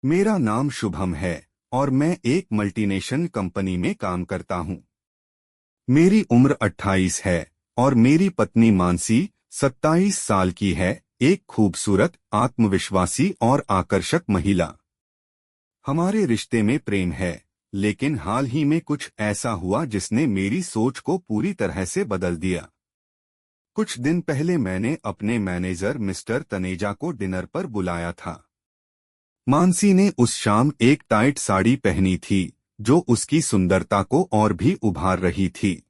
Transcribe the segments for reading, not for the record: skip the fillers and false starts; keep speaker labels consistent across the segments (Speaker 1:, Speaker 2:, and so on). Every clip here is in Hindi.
Speaker 1: मेरा नाम शुभम है और मैं एक मल्टीनेशनल कंपनी में काम करता हूँ। मेरी उम्र 28 है और मेरी पत्नी मानसी 27 साल की है, एक खूबसूरत, आत्मविश्वासी और आकर्षक महिला। हमारे रिश्ते में प्रेम है, लेकिन हाल ही में कुछ ऐसा हुआ जिसने मेरी सोच को पूरी तरह से बदल दिया। कुछ दिन पहले मैंने अपने मैनेजर मिस्टर तनेजा को डिनर पर बुलाया था। मानसी ने उस शाम एक टाइट साड़ी पहनी थी, जो उसकी सुंदरता को और भी उभार रही थी।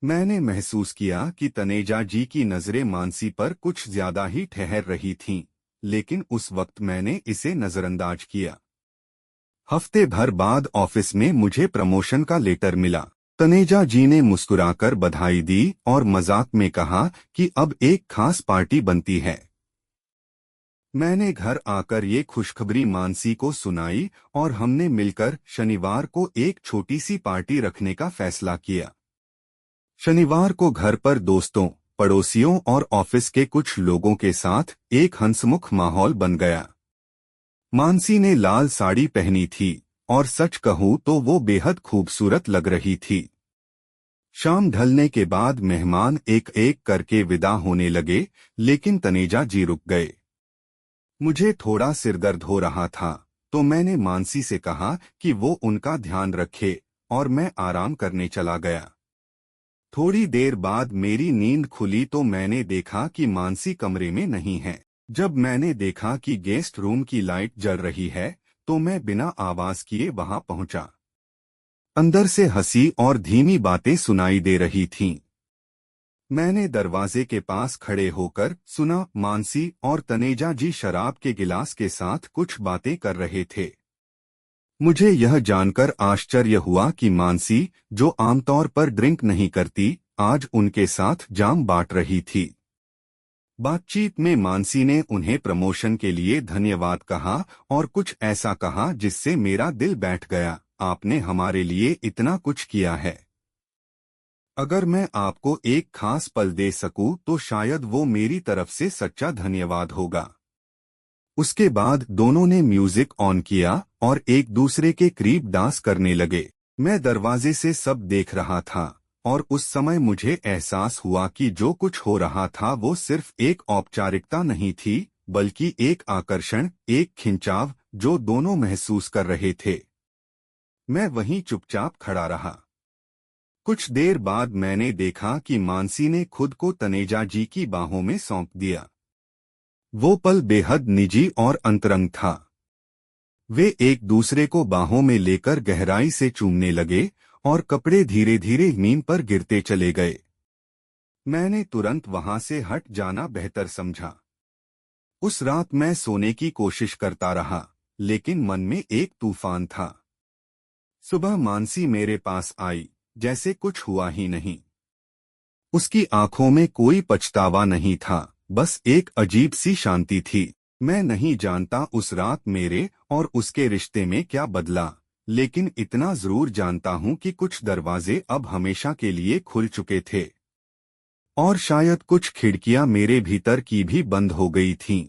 Speaker 1: मैंने महसूस किया कि तनेजा जी की नजरें मानसी पर कुछ ज्यादा ही ठहर रही थीं, लेकिन उस वक्त मैंने इसे नजरअंदाज किया। हफ्ते भर बाद ऑफिस में मुझे प्रमोशन का लेटर मिला। तनेजा जी ने मुस्कुराकर बधाई दी और मजाक में कहा कि अब एक खास पार्टी बनती है। मैंने घर आकर ये खुशखबरी मानसी को सुनाई और हमने मिलकर शनिवार को एक छोटी सी पार्टी रखने का फैसला किया। शनिवार को घर पर दोस्तों, पड़ोसियों और ऑफिस के कुछ लोगों के साथ एक हंसमुख माहौल बन गया। मानसी ने लाल साड़ी पहनी थी और सच कहूं तो वो बेहद खूबसूरत लग रही थी। शाम ढलने के बाद मेहमान एक एक करके विदा होने लगे, लेकिन तनेजा जी रुक गए। मुझे थोड़ा सिरदर्द हो रहा था, तो मैंने मानसी से कहा कि वो उनका ध्यान रखे और मैं आराम करने चला गया। थोड़ी देर बाद मेरी नींद खुली तो मैंने देखा कि मानसी कमरे में नहीं है। जब मैंने देखा कि गेस्ट रूम की लाइट जल रही है, तो मैं बिना आवाज किए वहां पहुंचा। अंदर से हंसी और धीमी बातें सुनाई दे रही थीं। मैंने दरवाजे के पास खड़े होकर सुना, मानसी और तनेजा जी शराब के गिलास के साथ कुछ बातें कर रहे थे। मुझे यह जानकर आश्चर्य हुआ कि मानसी, जो आमतौर पर ड्रिंक नहीं करती, आज उनके साथ जाम बांट रही थी। बातचीत में मानसी ने उन्हें प्रमोशन के लिए धन्यवाद कहा और कुछ ऐसा कहा जिससे मेरा दिल बैठ गया। आपने हमारे लिए इतना कुछ किया है। अगर मैं आपको एक खास पल दे सकूं तो शायद वो मेरी तरफ से सच्चा धन्यवाद होगा। उसके बाद दोनों ने म्यूजिक ऑन किया और एक दूसरे के करीब डांस करने लगे। मैं दरवाजे से सब देख रहा था और उस समय मुझे एहसास हुआ कि जो कुछ हो रहा था वो सिर्फ एक औपचारिकता नहीं थी, बल्कि एक आकर्षण, एक खिंचाव जो दोनों महसूस कर रहे थे। मैं वहीं चुपचाप खड़ा रहा। कुछ देर बाद मैंने देखा कि मानसी ने खुद को तनेजा जी की बाहों में सौंप दिया। वो पल बेहद निजी और अंतरंग था। वे एक दूसरे को बाहों में लेकर गहराई से चूमने लगे और कपड़े धीरे धीरे जमीन पर गिरते चले गए। मैंने तुरंत वहां से हट जाना बेहतर समझा। उस रात मैं सोने की कोशिश करता रहा, लेकिन मन में एक तूफान था। सुबह मानसी मेरे पास आई, जैसे कुछ हुआ ही नहीं। उसकी आंखों में कोई पछतावा नहीं था, बस एक अजीब सी शांति थी। मैं नहीं जानता उस रात मेरे और उसके रिश्ते में क्या बदला, लेकिन इतना जरूर जानता हूं कि कुछ दरवाजे अब हमेशा के लिए खुल चुके थे और शायद कुछ खिड़कियां मेरे भीतर की भी बंद हो गई थीं।